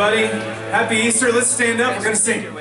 everybody. Happy Easter. Let's stand up. We're going to sing.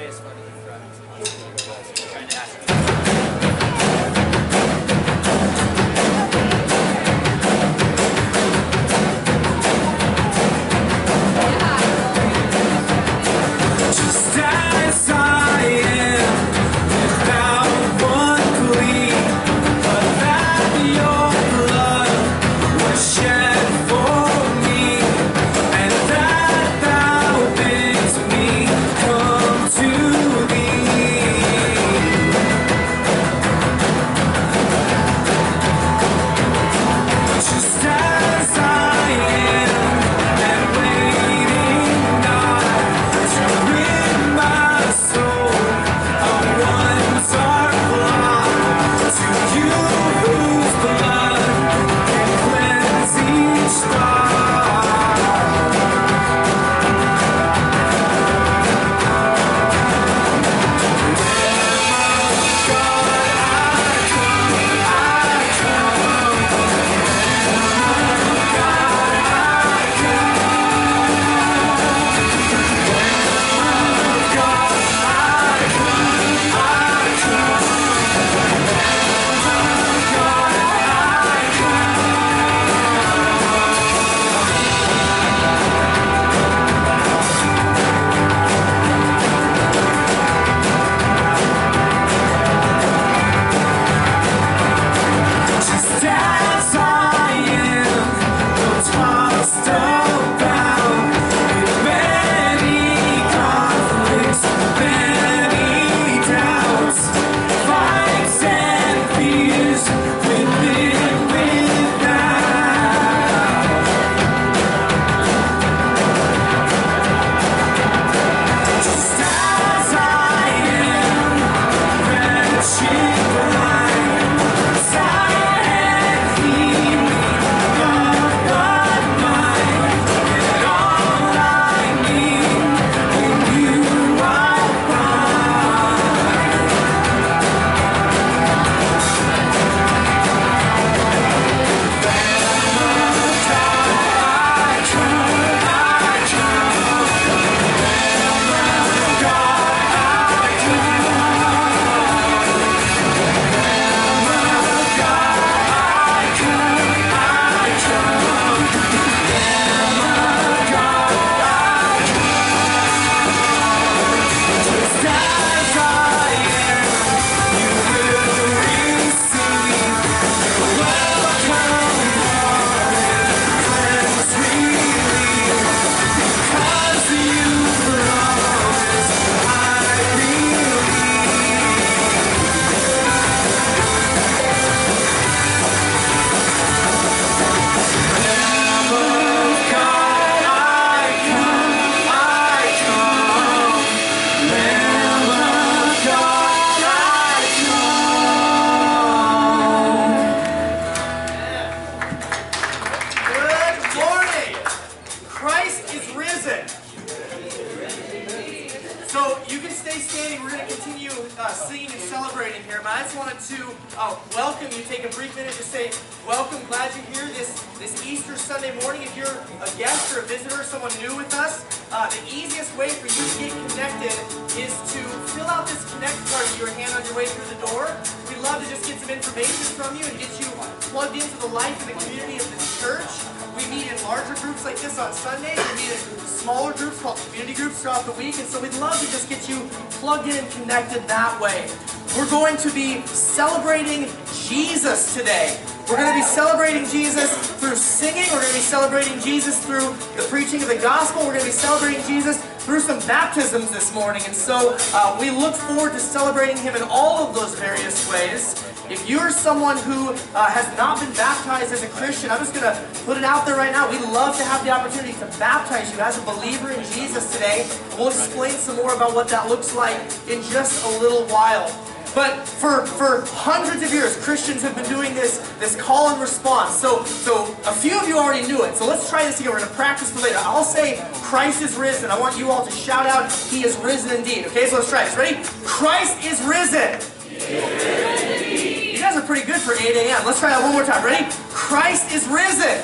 That way. We're going to be celebrating Jesus today. We're going to be celebrating Jesus through singing. We're going to be celebrating Jesus through the preaching of the gospel. We're going to be celebrating Jesus through some baptisms this morning. And so we look forward to celebrating Him in all of those various ways. If you're someone who has not been baptized as a Christian, I'm just going to put it out there right now. We'd love to have the opportunity to baptize you as a believer in Jesus today. And we'll explain some more about what that looks like in just a little while. But for hundreds of years, Christians have been doing this call and response. So a few of you already knew it. So let's try this again. We're going to practice for later. I'll say, Christ is risen. I want you all to shout out, He is risen indeed. Okay, so let's try this. Ready? Christ is risen. You guys are pretty good for 8 a.m. Let's try that one more time. Ready? Christ is risen.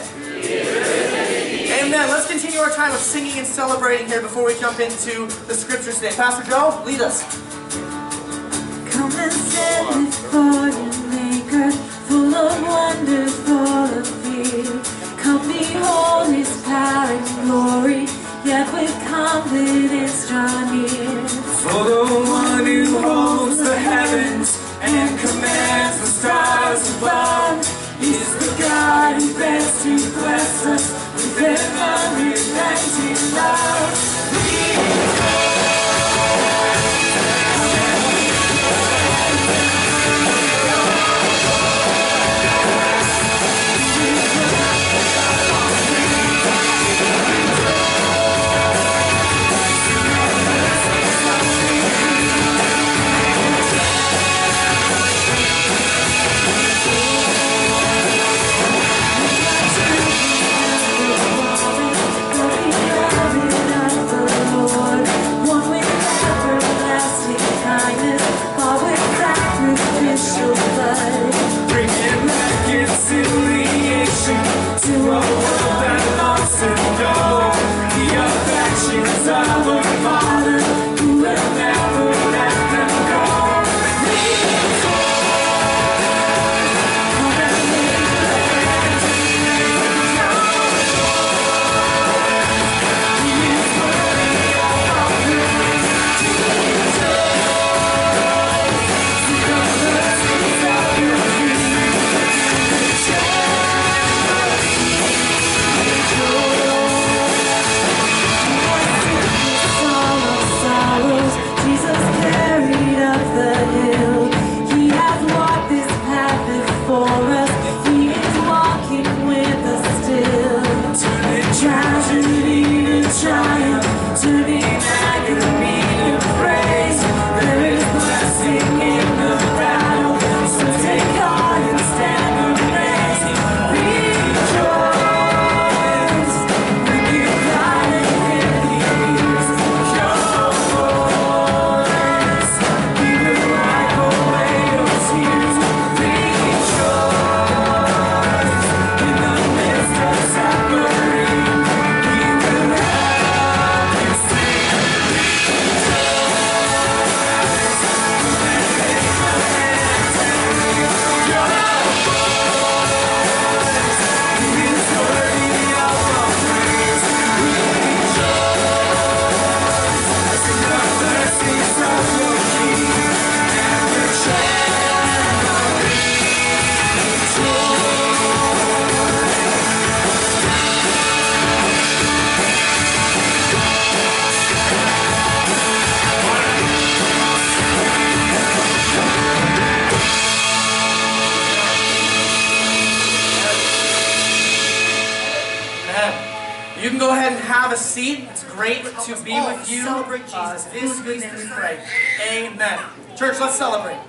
Amen. Let's continue our time of singing and celebrating here before we jump into the scriptures today. Pastor Joe, lead us. Come and stand before your Maker, full of wonder, full of fear. Come behold His power and glory, yet with confidence draw near. For the one who holds the heavens and commands the stars above is the God who bends to bless us with an unrelenting love. You can go ahead and have a seat. It's great to be with you. Celebrate Jesus. This week we pray. Amen. Church, let's celebrate.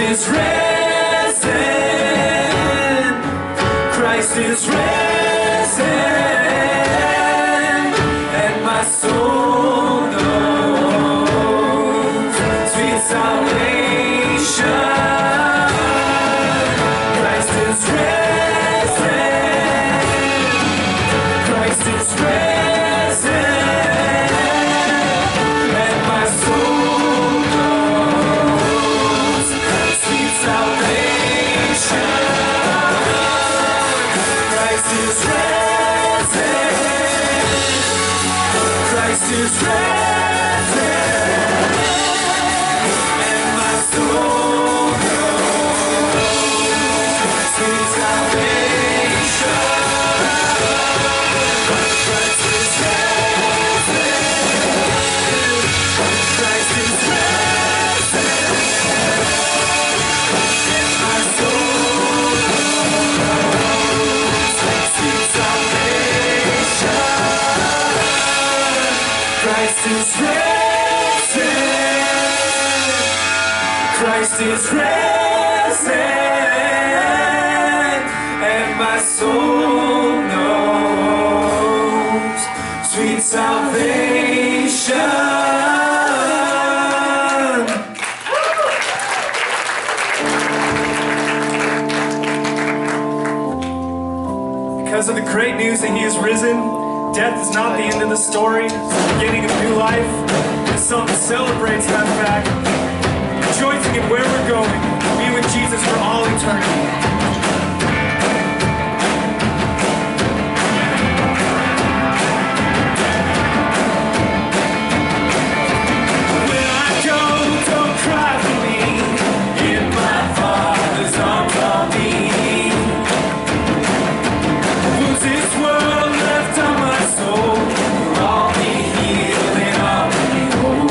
is risen. Christ is risen, and my soul knows sweet salvation. Christ is risen. Christ is risen, and my soul knows sweet salvation. Christ is risen. Christ is risen, and my soul knows sweet salvation. Christ is risen. Christ is risen, and my soul knows sweet salvation. Christ is risen. Christ is risen, and my soul knows sweet salvation. Because of the great news that he is risen, death is not the end of the story, it's the beginning of new life. This song celebrates that fact, rejoicing in where we're going, to be with Jesus for all eternity. When I go, don't cry for me, in my Father's arms I'll be. Wounds this world left on my soul will all be healed and I'll be whole.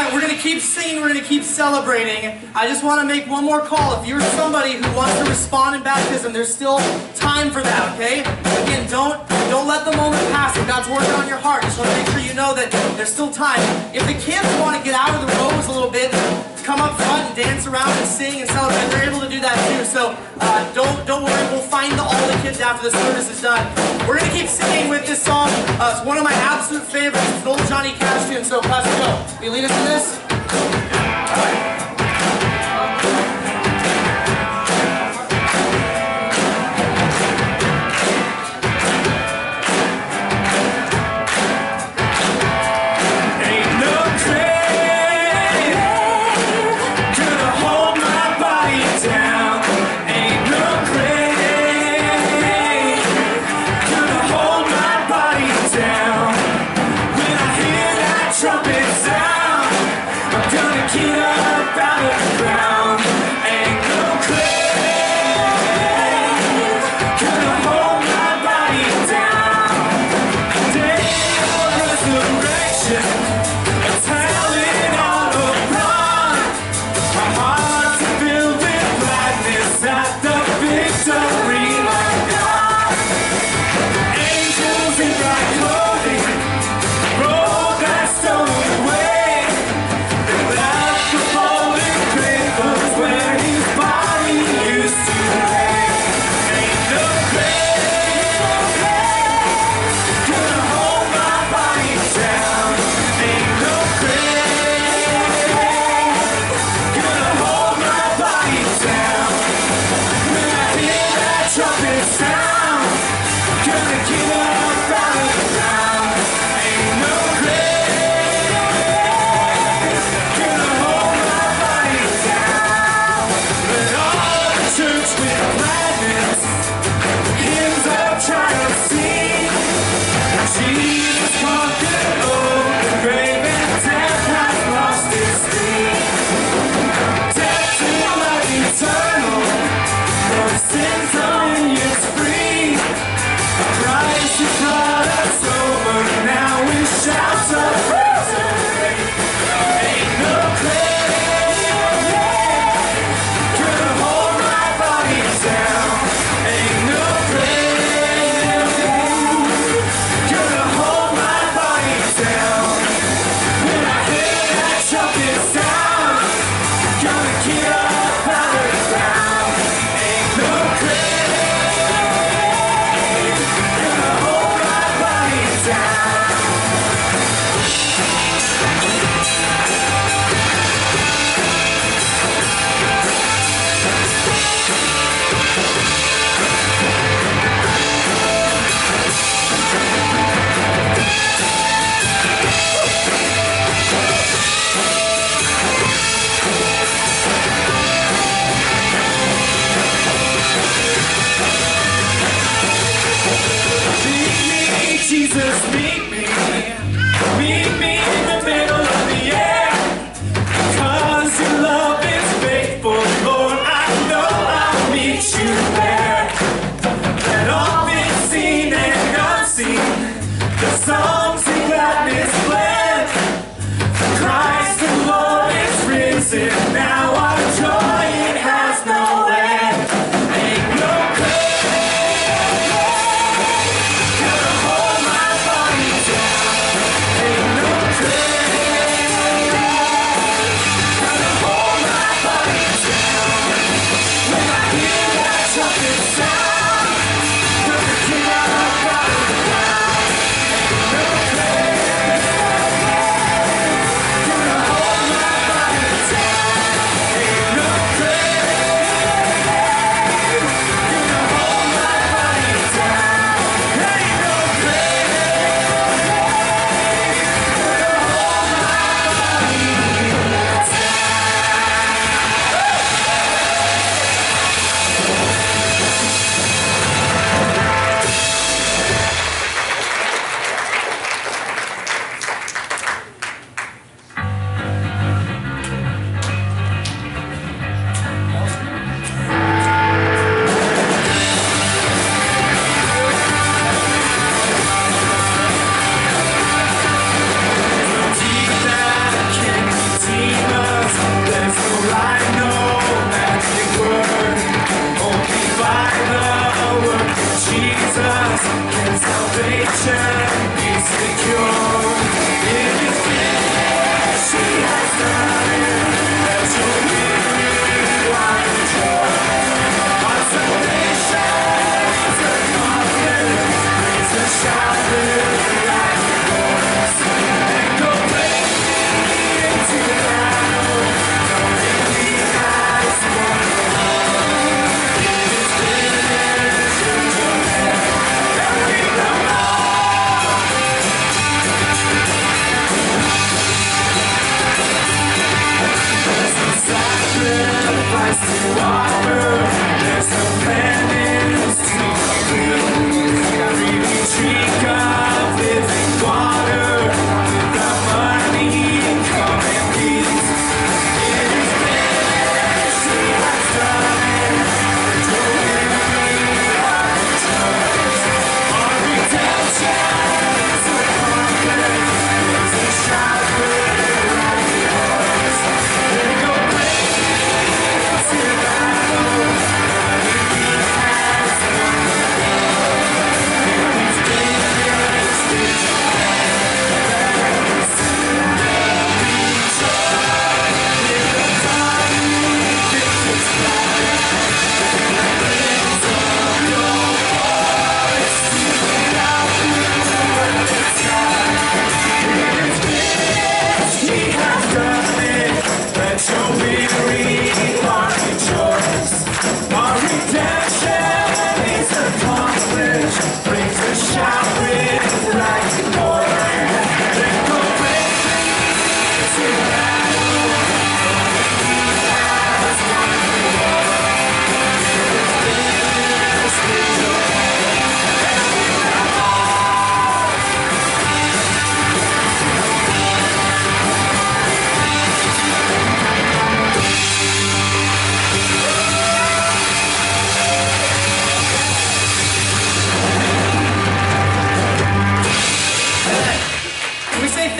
right, we're going to keep singing, we're going to keep celebrating. I just want to make one more call. If you're somebody who wants to respond in baptism, there's still time for that, okay? Again, don't let the moment pass. If God's working on your heart, just want to make sure you know that there's still time. If the kids want to get out of the rows a little bit, come up front and dance around and sing and celebrate, they're able to do that too. So don't worry, we'll find all the kids after the service is done. We're going to keep singing with this song. It's one of my absolute favorites. It's an old Johnny Cash tune. So Pastor Joe, will you lead us in this? All right.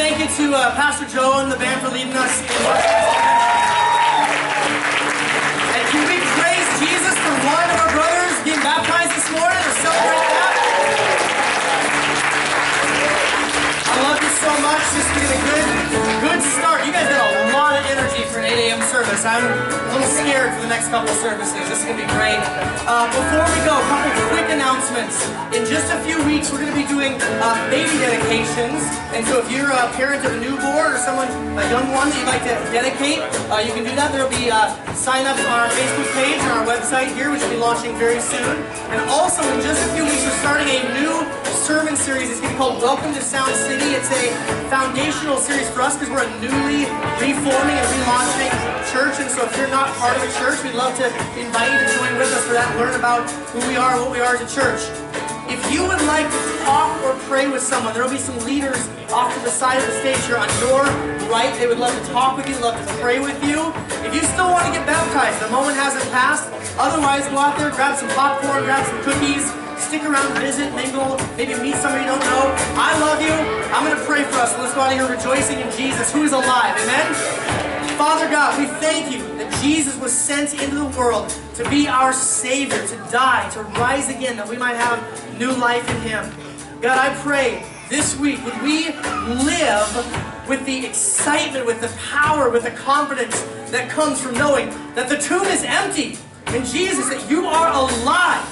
thank you to Pastor Joe and the band for leading us in worship. And can we praise Jesus for one of our brothers being baptized this morning or celebrate that? I love you so much. This has been a good start. You guys got a lot of energy for an 8 a.m. service. I'm a little scared for the next couple of services. This is going to be great. Before we go, a couple of quick announcements. In just a few weeks, we're going to be doing baby dedications. And so if you're a parent of a newborn or someone, a young one that you'd like to dedicate, you can do that. There will be sign-ups on our Facebook page and our website here, which will be launching very soon. And also, in just a few weeks, we're starting a new sermon series. It's going to be called Welcome to Sound City. It's a foundational series for us because we're a newly reforming and relaunching church. And so if you're not part of a church, we'd love to invite you to join with us for that and learn about who we are and what we are as a church. If you would like to talk or pray with someone, there will be some leaders off to the side of the stage here on your right. They would love to talk with you, love to pray with you. If you still want to get baptized, the moment hasn't passed. Otherwise, go out there, grab some popcorn, grab some cookies, stick around, visit, mingle, maybe meet somebody you don't know. I love you. I'm going to pray for us. So let's go out of here rejoicing in Jesus, who is alive. Amen? Father God, we thank you that Jesus was sent into the world to be our Savior, to die, to rise again, that we might have new life in Him. God, I pray this week, would we live with the excitement, with the power, with the confidence that comes from knowing that the tomb is empty, and Jesus, that you are alive.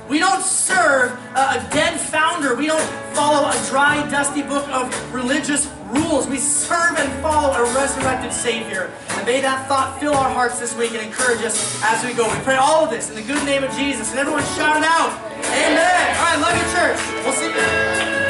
We don't serve a dead founder. We don't follow a dry, dusty book of religious rules. We serve and follow a resurrected Savior. And may that thought fill our hearts this week and encourage us as we go. We pray all of this in the good name of Jesus. And everyone shout it out. Amen. All right, love you, church. We'll see you.